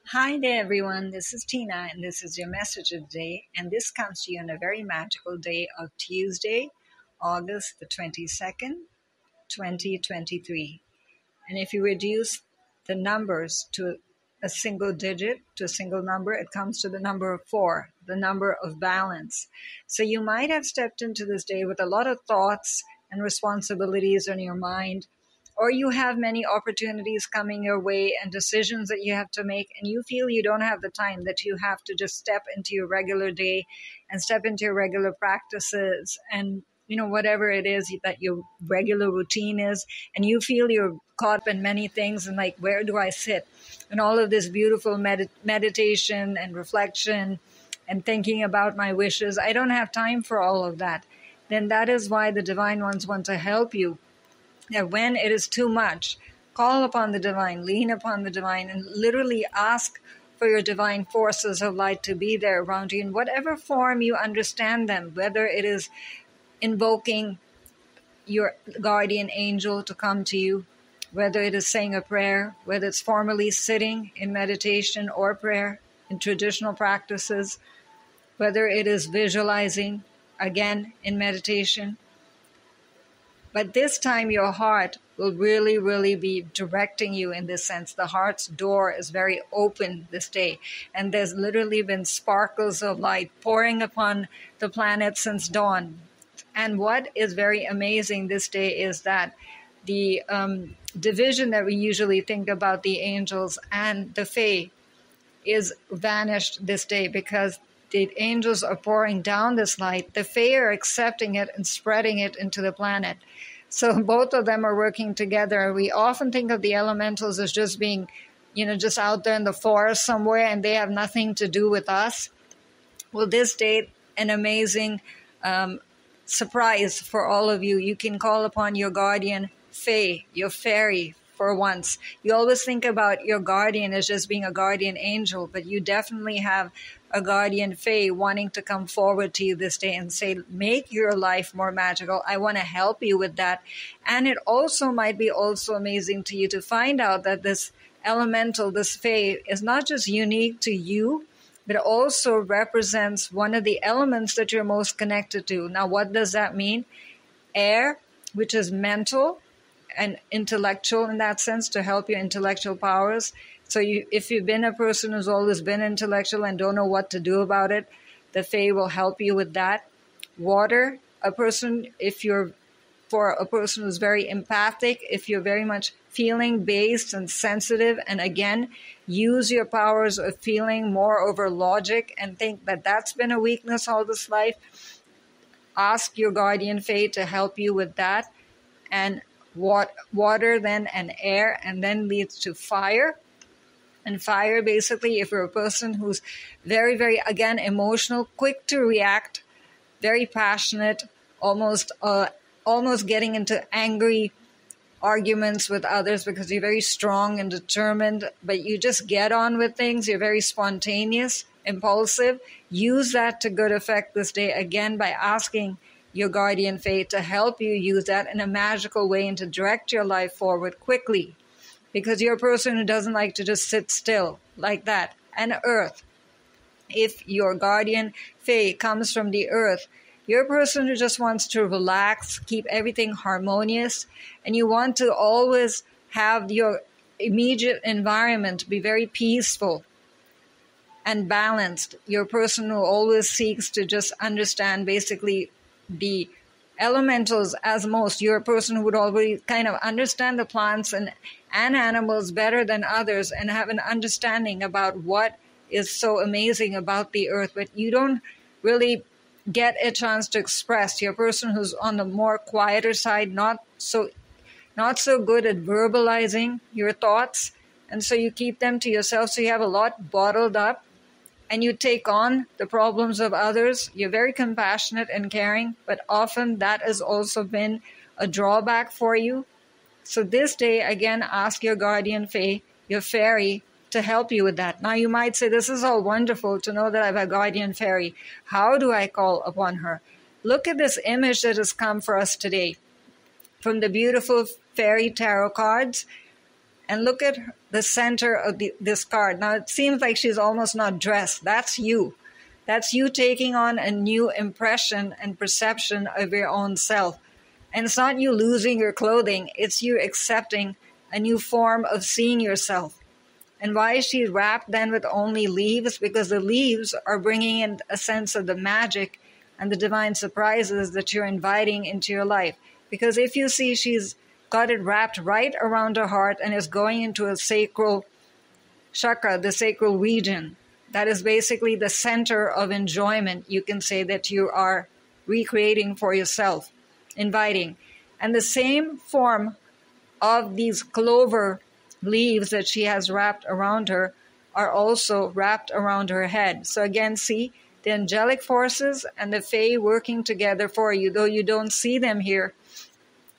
Hi there, everyone. This is Tina, and this is your message of the day. And this comes to you on a very magical day of Tuesday, August the 22nd, 2023. And if you reduce the numbers to a single digit, to a single number, it comes to the number of 4, the number of balance. So you might have stepped into this day with a lot of thoughts and responsibilities on your mind, or you have many opportunities coming your way and decisions that you have to make, and you feel you don't have the time, that you have to just step into your regular day and step into your regular practices and whatever it is that your regular routine is, and you feel you're caught up in many things and like, where do I sit? And all of this beautiful meditation and reflection and thinking about my wishes, I don't have time for all of that. Then that is why the divine ones want to help you, that when it is too much, call upon the divine, lean upon the divine, and literally ask for your divine forces of light to be there around you in whatever form you understand them, whether it is invoking your guardian angel to come to you, whether it is saying a prayer, whether it's formally sitting in meditation or prayer in traditional practices, whether it is visualizing, again, in meditation. But this time your heart will really, really be directing you in this sense. The heart's door is very open this day. And there's literally been sparkles of light pouring upon the planet since dawn. And what is very amazing this day is that the division that we usually think about the angels and the fae is vanished this day, because the angels are pouring down this light. The fae are accepting it and spreading it into the planet. So both of them are working together. We often think of the elementals as just being, just out there in the forest somewhere, and they have nothing to do with us. Well, this day, an amazing surprise for all of you. You can call upon your guardian fae, your fairy, for once. You always think about your guardian as just being a guardian angel, but you definitely have a guardian fae wanting to come forward to you this day and say, make your life more magical. I want to help you with that. And it also might be also amazing to you to find out that this elemental, this fae, is not just unique to you, but also represents one of the elements that you're most connected to. Now, what does that mean? Air, which is mental and intellectual in that sense, to help your intellectual powers. So if you've been a person who's always been intellectual and don't know what to do about it, the Fae will help you with that. Water, for a person who's very empathic, if you're very much feeling based and sensitive, and again, use your powers of feeling more over logic and think that that's been a weakness all this life, ask your guardian Fae to help you with that. And water then and air, and then leads to fire. And fire, basically, if you're a person who's very, very, again, emotional, quick to react, very passionate, almost getting into angry arguments with others because you're very strong and determined, but you just get on with things. You're very spontaneous, impulsive. Use that to good effect this day, again, by asking your guardian Fae to help you use that in a magical way and to direct your life forward quickly. Because you're a person who doesn't like to just sit still like that. And earth, if your guardian Fae comes from the earth, you're a person who just wants to relax, keep everything harmonious, and you want to always have your immediate environment be very peaceful and balanced. You're a person who always seeks to just understand basically the elementals as most. You're a person who would always kind of understand the plants and animals better than others and have an understanding about what is so amazing about the earth, but you don't really get a chance to express. You're a person who's on the more quieter side, not so good at verbalizing your thoughts, and so you keep them to yourself, so you have a lot bottled up. And you take on the problems of others. You're very compassionate and caring, but often that has also been a drawback for you. So this day, again, ask your guardian Fae, your fairy, to help you with that. Now you might say, this is all wonderful to know that I have a guardian fairy. How do I call upon her? Look at this image that has come for us today from the beautiful fairy tarot cards. And look at the center of this card. Now, it seems like she's almost not dressed. That's you. That's you taking on a new impression and perception of your own self. And it's not you losing your clothing. It's you accepting a new form of seeing yourself. And why is she wrapped then with only leaves? Because the leaves are bringing in a sense of the magic and the divine surprises that you're inviting into your life. Because if you see, she's got it wrapped right around her heart and is going into a sacral chakra, the sacral region. That is basically the center of enjoyment, you can say, that you are recreating for yourself, inviting. And the same form of these clover leaves that she has wrapped around her are also wrapped around her head. So again, see the angelic forces and the fae working together for you, though you don't see them here.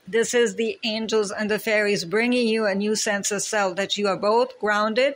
This is the angels and the fairies bringing you a new sense of self, that you are both grounded,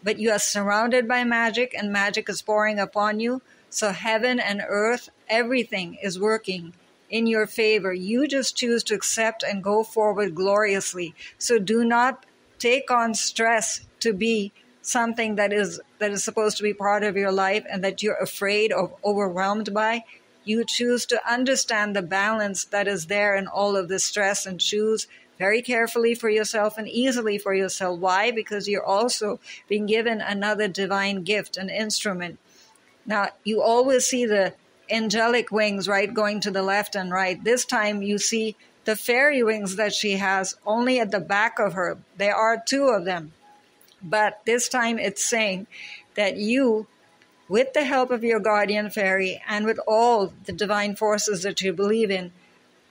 but you are surrounded by magic, and magic is pouring upon you. So heaven and earth, everything is working in your favor. You just choose to accept and go forward gloriously. So do not take on stress to be something that is supposed to be part of your life and that you're afraid of, overwhelmed by. You choose to understand the balance that is there in all of this stress and choose very carefully for yourself and easily for yourself. Why? Because you're also being given another divine gift, an instrument. Now, you always see the angelic wings, right, going to the left and right. This time you see the fairy wings that she has only at the back of her. There are two of them. But this time it's saying that you, with the help of your guardian fairy and with all the divine forces that you believe in,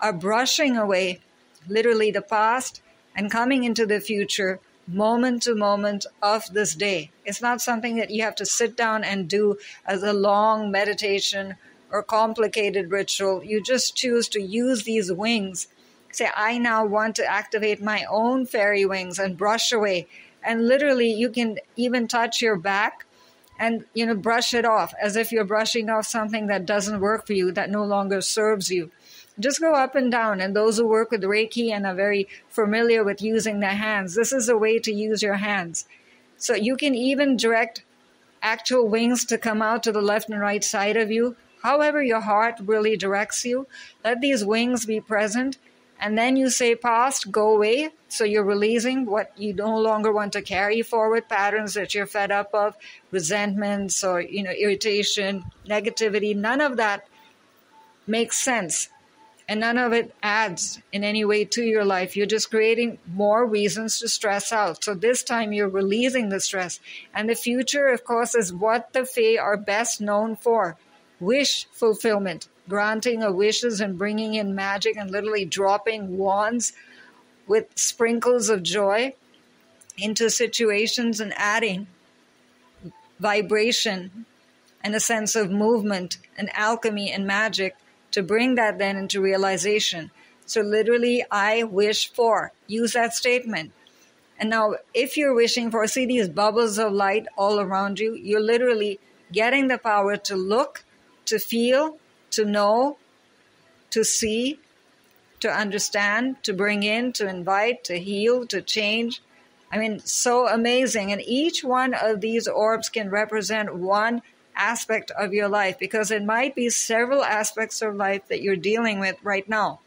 are brushing away literally the past and coming into the future moment to moment of this day. It's not something that you have to sit down and do as a long meditation or complicated ritual. You just choose to use these wings. Say, I now want to activate my own fairy wings and brush away. And literally you can even touch your back and, brush it off as if you're brushing off something that doesn't work for you, that no longer serves you. Just go up and down. And those who work with Reiki and are very familiar with using their hands, this is a way to use your hands. So you can even direct actual wings to come out to the left and right side of you. However your heart really directs you, let these wings be present. And then you say, past, go away. So you're releasing what you no longer want to carry forward, patterns that you're fed up of, resentments or, irritation, negativity. None of that makes sense. And none of it adds in any way to your life. You're just creating more reasons to stress out. So this time you're releasing the stress. And the future, of course, is what the Fae are best known for. Wish fulfillment, granting of wishes and bringing in magic and literally dropping wands with sprinkles of joy into situations and adding vibration and a sense of movement and alchemy and magic to bring that then into realization. So literally, I wish for. Use that statement. And now, if you're wishing for, see these bubbles of light all around you, you're literally getting the power to look, to feel, to know, to see, to understand, to bring in, to invite, to heal, to change. I mean, so amazing. And each one of these orbs can represent one aspect of your life, because it might be several aspects of life that you're dealing with right now.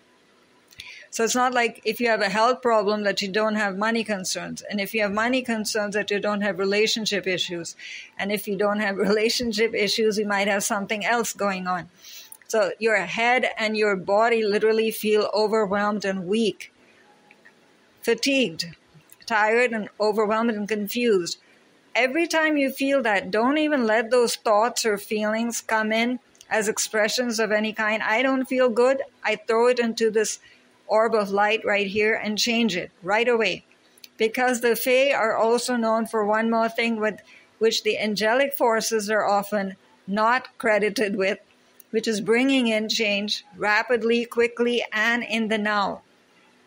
So it's not like if you have a health problem that you don't have money concerns, and if you have money concerns that you don't have relationship issues, and if you don't have relationship issues, you might have something else going on. So your head and your body literally feel overwhelmed and weak, fatigued, tired and overwhelmed and confused. Every time you feel that, don't even let those thoughts or feelings come in as expressions of any kind. I don't feel good. I throw it into this orb of light right here and change it right away. Because the Fae are also known for one more thing with which the angelic forces are often not credited with, which is bringing in change rapidly, quickly, and in the now.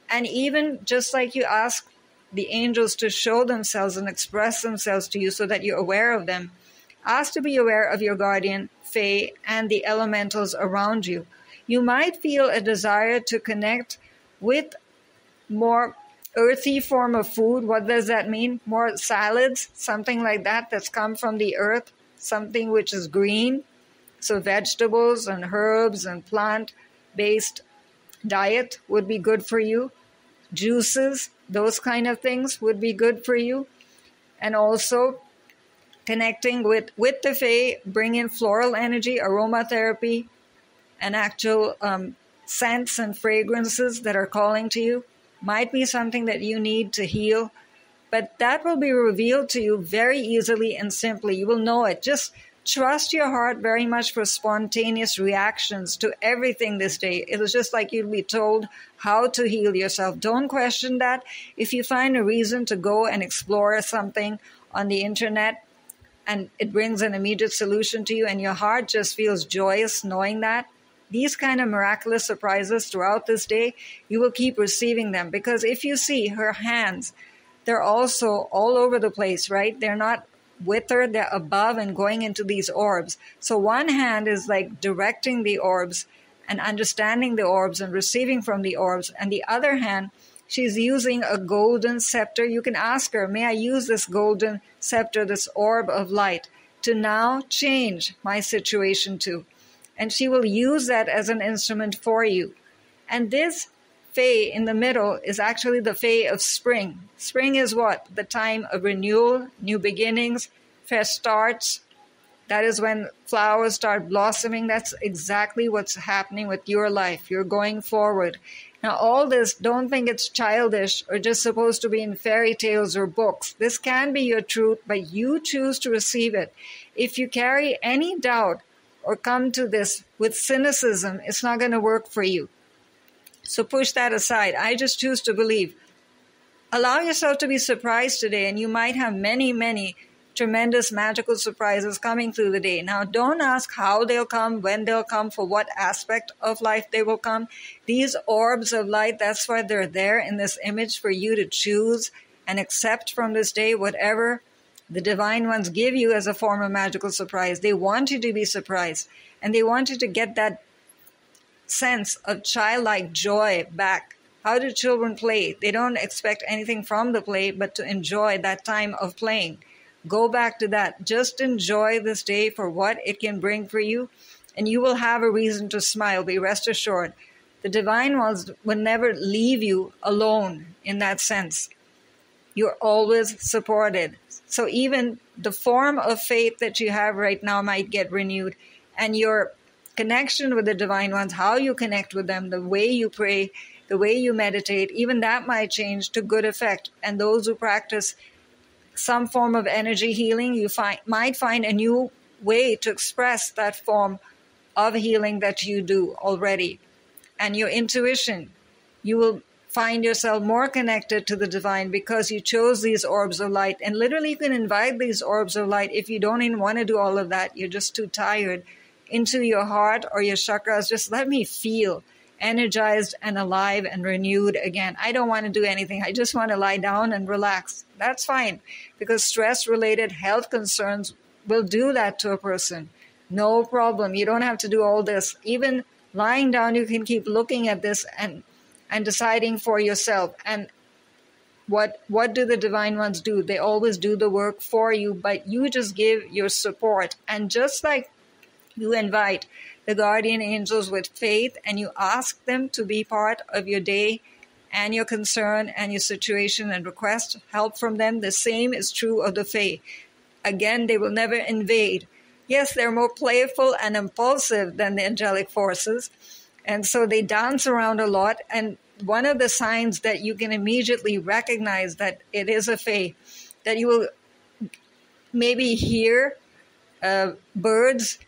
And even just like you ask the angels to show themselves and express themselves to you so that you're aware of them, ask to be aware of your guardian, Fae, and the elementals around you. You might feel a desire to connect with more earthy form of food. What does that mean? More salads, something like that that's come from the earth, something which is green. So vegetables and herbs and plant-based diet would be good for you. Juices, those kind of things would be good for you. And also connecting with the Fae, bring in floral energy, aromatherapy, and actual scents and fragrances that are calling to you. Might be something that you need to heal, but that will be revealed to you very easily and simply. You will know it. Just trust your heart very much for spontaneous reactions to everything this day. It is just like you'll be told how to heal yourself. Don't question that. If you find a reason to go and explore something on the internet and it brings an immediate solution to you and your heart just feels joyous knowing that, these kind of miraculous surprises throughout this day, you will keep receiving them. Because if you see her hands, they're also all over the place, right? They're not with her, they're above and going into these orbs. So one hand is like directing the orbs and understanding the orbs and receiving from the orbs. And the other hand, she's using a golden scepter. You can ask her, may I use this golden scepter, this orb of light, to now change my situation too? And she will use that as an instrument for you. And this Fae in the middle is actually the Fae of spring. Spring is what? The time of renewal, new beginnings, fresh starts. That is when flowers start blossoming. That's exactly what's happening with your life. You're going forward. Now, all this, don't think it's childish or just supposed to be in fairy tales or books. This can be your truth, but you choose to receive it. If you carry any doubt or come to this with cynicism, it's not going to work for you. So push that aside. I just choose to believe. Allow yourself to be surprised today, and you might have many, many tremendous magical surprises coming through the day. Now, don't ask how they'll come, when they'll come, for what aspect of life they will come. These orbs of light, that's why they're there in this image for you to choose and accept from this day whatever the divine ones give you as a form of magical surprise. They want you to be surprised, and they want you to get that sense of childlike joy back. How do children play? They don't expect anything from the play but to enjoy that time of playing. Go back to that. Just enjoy this day for what it can bring for you, and you will have a reason to smile. Be rest assured. The divine ones will never leave you alone in that sense. You're always supported. So even the form of faith that you have right now might get renewed, and your connection with the divine ones, how you connect with them, the way you pray, the way you meditate, even that might change to good effect. And those who practice some form of energy healing, you might find a new way to express that form of healing that you do already. And your intuition, you will find yourself more connected to the divine because you chose these orbs of light. And literally you can invite these orbs of light if you don't even want to do all of that. You're just too tired, into your heart or your chakras. Just let me feel energized and alive and renewed again. I don't want to do anything. I just want to lie down and relax. That's fine, because stress-related health concerns will do that to a person. No problem. You don't have to do all this. Even lying down, you can keep looking at this and deciding for yourself. And what do the divine ones do? They always do the work for you, but you just give your support. And just like you invite the guardian angels with faith and you ask them to be part of your day and your concern and your situation and request help from them, the same is true of the Fae. Again, they will never invade. Yes, they're more playful and impulsive than the angelic forces, and so they dance around a lot. And one of the signs that you can immediately recognize that it is a Fae, that you will maybe hear birds,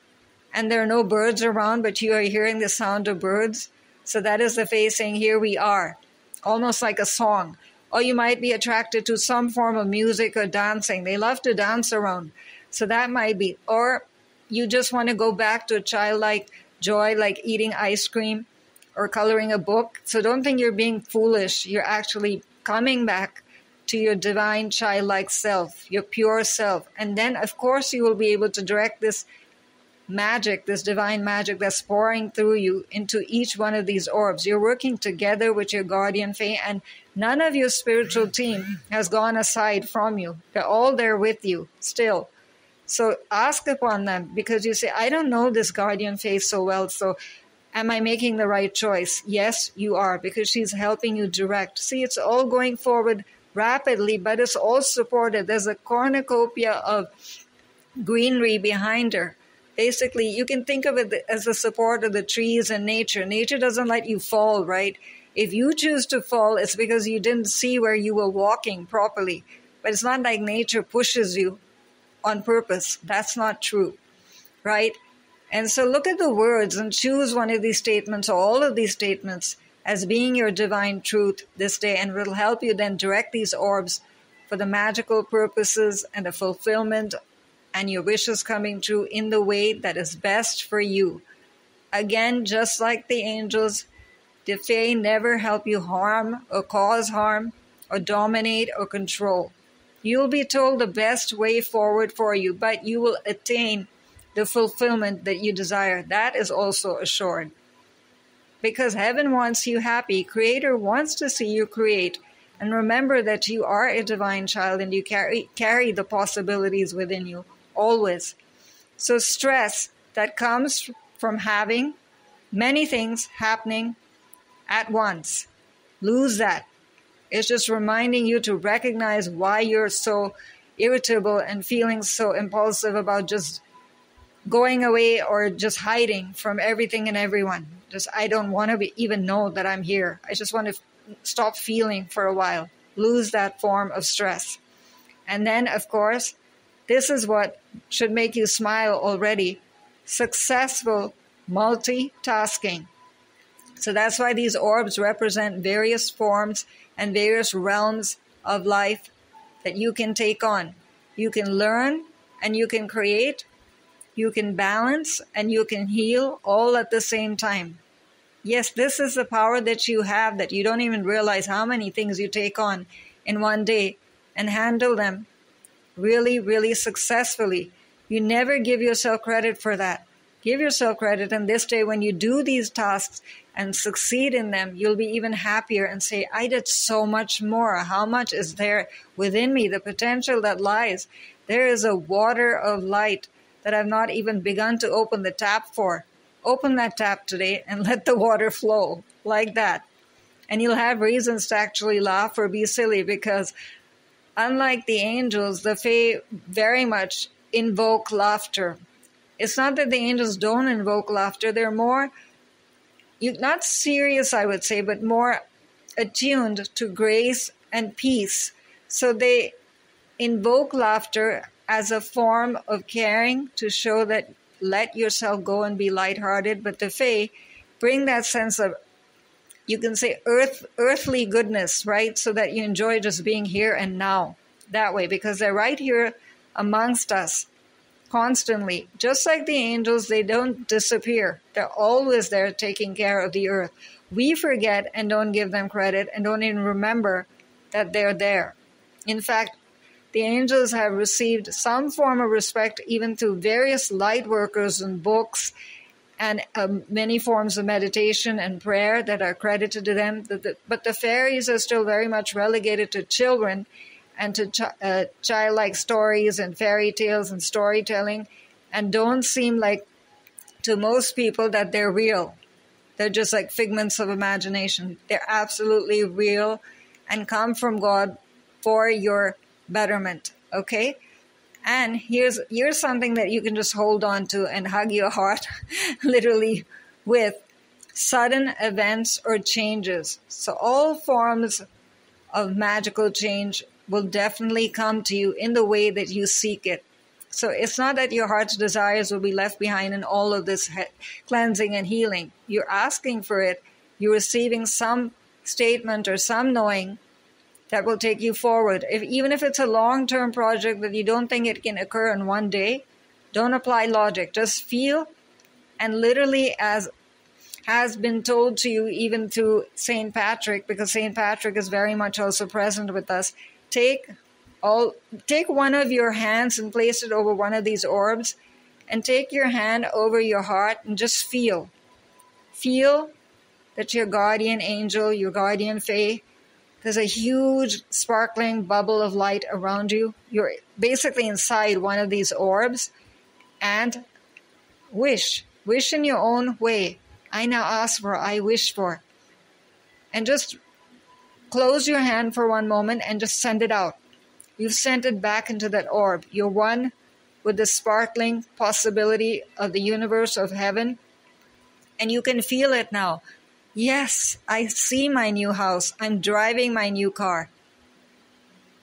and there are no birds around, but you are hearing the sound of birds. So that is the Fae saying, here we are, almost like a song. Or you might be attracted to some form of music or dancing. They love to dance around. So that might be. Or you just want to go back to a childlike joy, like eating ice cream or coloring a book. So don't think you're being foolish. You're actually coming back to your divine childlike self, your pure self. And then, of course, you will be able to direct this magic, this divine magic that's pouring through you into each one of these orbs. You're working together with your guardian Fae, and None of your spiritual team has gone aside from you. They're all there with you still. So ask upon them, because you say, I don't know this guardian faith so well, so am I making the right choice? Yes, you are, because she's helping you direct. See, it's all going forward rapidly, but it's all supported. There's a cornucopia of greenery behind her. Basically, you can think of it as the support of the trees and nature. Nature doesn't let you fall, right? If you choose to fall, it's because you didn't see where you were walking properly. But it's not like nature pushes you on purpose. That's not true, right? And so look at the words and choose one of these statements or all of these statements as being your divine truth this day, and it will help you then direct these orbs for the magical purposes and the fulfillment and your wishes coming true in the way that is best for you. Again, just like the angels, the Fae never help you harm or cause harm or dominate or control. You'll be told the best way forward for you, but you will attain the fulfillment that you desire. That is also assured. Because heaven wants you happy. Creator wants to see you create. And remember that you are a divine child and you carry the possibilities within you, always. So stress that comes from having many things happening at once, lose that. It's just reminding you to recognize why you're so irritable and feeling so impulsive about just going away or just hiding from everything and everyone. Just, I don't want to even know that I'm here. I just want to stop feeling for a while. Lose that form of stress. And then, of course, this is what should make you smile already. Successful multitasking. So that's why these orbs represent various forms and various realms of life that you can take on. You can learn and you can create, you can balance and you can heal all at the same time. Yes, this is the power that you have, that you don't even realize how many things you take on in one day and handle them really, really successfully. You never give yourself credit for that. Give yourself credit, and this day when you do these tasks and succeed in them, you'll be even happier and say, I did so much more. How much is there within me? The potential that lies. There is a water of light that I've not even begun to open the tap for. Open that tap today and let the water flow like that. And you'll have reasons to actually laugh or be silly, because unlike the angels, the Fae very much invoke laughter. It's not that the angels don't invoke laughter. They're more, not serious, I would say, but more attuned to grace and peace. So they invoke laughter as a form of caring to show that let yourself go and be lighthearted. But the Fae bring that sense of, you can say, earthly goodness, right? So that you enjoy just being here and now that way, because they're right here amongst us constantly. Just like the angels, they don't disappear. They're always there taking care of the earth. We forget and don't give them credit and don't even remember that they're there. In fact, the angels have received some form of respect even through various light workers and books and many forms of meditation and prayer that are credited to them. But the fairies are still very much relegated to children and to childlike stories and fairy tales and storytelling, and don't seem like to most people that they're real. They're just like figments of imagination. They're absolutely real and come from God for your betterment, okay? And here's something that you can just hold on to and hug your heart literally with: sudden events or changes. So all forms of magical change will definitely come to you in the way that you seek it. So it's not that your heart's desires will be left behind in all of this cleansing and healing. You're asking for it. You're receiving some statement or some knowing that will take you forward. Even if it's a long-term project that you don't think it can occur in one day, don't apply logic. Just feel, and literally, as has been told to you even through St. Patrick, because St. Patrick is very much also present with us, take one of your hands and place it over one of these orbs, and take your hand over your heart and just feel. Feel that your guardian angel, your guardian Fae, There's a huge sparkling bubble of light around you. You're basically inside one of these orbs. And wish in your own way. I now ask for, I wish for. And just close your hand for one moment and just send it out. You've sent it back into that orb. You're one with the sparkling possibility of the universe of heaven. And you can feel it now. Yes, I see my new house. I'm driving my new car.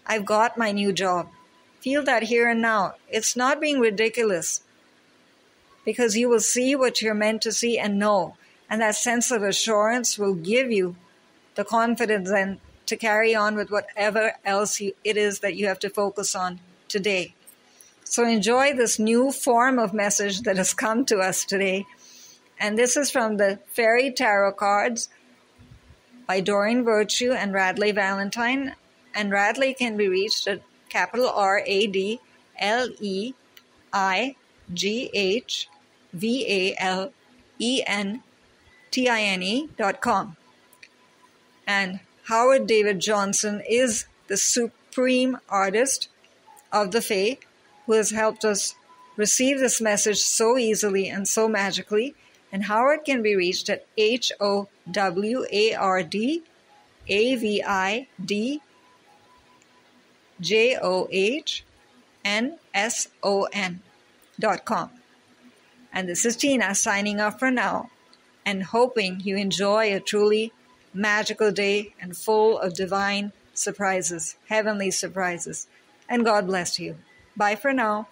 I've got my new job. Feel that here and now. It's not being ridiculous, because you will see what you're meant to see and know. And that sense of assurance will give you the confidence then to carry on with whatever else it is that you have to focus on today. So enjoy this new form of message that has come to us today. And this is from the Fairy Tarot Cards by DOREEN Virtue and RADLEIGH Valentine. And RADLEIGH can be reached at capital RADLEIGH .com. And Howard David Johnson is the supreme artist of the Fae who has helped us receive this message so easily and so magically. And Howard can be reached at HowardDavidJohnson.com. And this is Tina signing off for now and hoping you enjoy a truly magical day and full of divine surprises, heavenly surprises. And God bless you. Bye for now.